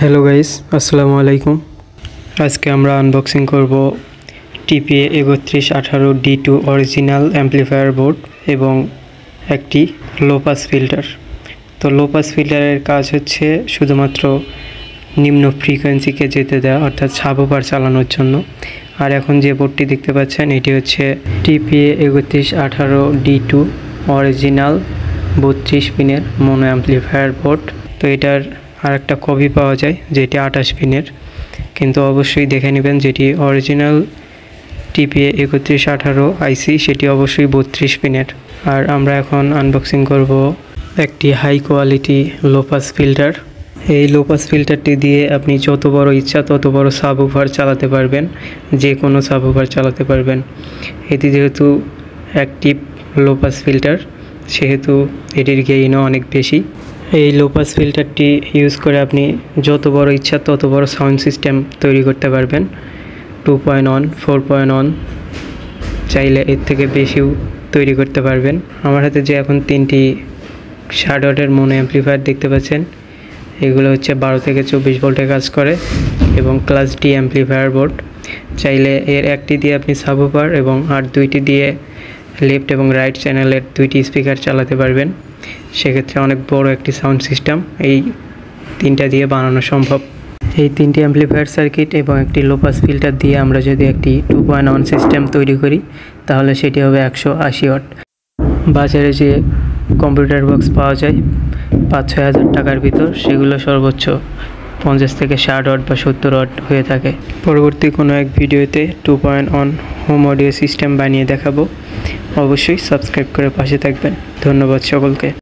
Hello guys, আসসালামু আলাইকুম। আজকে আমরা আনবক্সিং করব TPA 3118D2 original amplifier board এবং একটি লো পাস ফিল্টার। তো লো পাস ফিল্টারের কাজ হচ্ছে শুধুমাত্র নিম্ন ফ্রিকোয়েন্সিকে যেতে দেওয়া, অর্থাৎ সাবওয়ুফার চালানোর জন্য। আর এখন যে বোর্ডটি দেখতে পাচ্ছেন এটি হচ্ছে টিপিএ 3118D2 অরিজিনাল 32 পিনের মোনো অ্যাম্পলিফায়ার বোর্ড। তো এটার আর একটা কপি পাওয়া যায় যেটি 28 পিনের, কিন্তু অবশ্যই দেখে নেবেন যেটি অরিজিনাল টিপিএ 3118 আইসি সেটি অবশ্যই 32 পিনের। আর আমরা এখন আনবক্সিং করব একটি high quality low pass filter. এই লো পাস ফিল্টারটি দিয়ে আপনি যত বড় ইচ্ছা তত বড় সাবওয়ুফার চালাতে পারবেন, যে কোনো সাবওয়ুফার চালাতে পারবেন। এটি যেহেতু অ্যাক্টিভ লো পাস ফিল্টার সেহেতু এটির গেইনও অনেক বেশি। এই লো পাস ফিল্টারটি ইউজ করে আপনি যত বড় ইচ্ছা তত বড় সাউন্ড সিস্টেম তৈরি করতে পারবেন। 2.1, 4.1, চাইলে এর থেকে বেশিও তৈরি করতে পারবেন। আমার হাতে যে এখন 3টি 60 ওয়াটের মোনো অ্যাম্পলিফায়ার দেখতে পাচ্ছেন, এগুলো হচ্ছে 12 থেকে 24 ভোল্টে কাজ করে এবং ক্লাস ডি অ্যাম্পলিফায়ার বোর্ড। চাইলে এর একটি দিয়ে আপনি সাবওয়ুফার এবং আর দুইটি দিয়ে লেফট এবং রাইট চ্যানেলের 2টি স্পিকার চালাতে পারবেন। সেক্ষেত্রে অনেক বড় একটি সাউন্ড সিস্টেম এই 3টা দিয়ে বানানো সম্ভব। এই 3টি অ্যাম্পলিফায়ার সার্কিট এবং একটি লো পাস ফিল্টার দিয়ে আমরা যদি একটি 2.1 সিস্টেম তৈরি করি তাহলে সেটি হবে 180 ওয়াট। বাজারে যে কম্পিউটার বক্স পাওয়া যায় 5-6 হাজার টাকার ভিতর, সেগুলো সর্বোচ্চ 50 থেকে 60 ওয়াট বা 70 ওয়াট হয়ে থাকে। পরবর্তী কোনো এক ভিডিওতে 2.1 হোম অডিও সিস্টেম বানিয়ে দেখাবো। অবশ্যই সাবস্ক্রাইব করে পাশে থাকবেন। ধন্যবাদ সকলকে।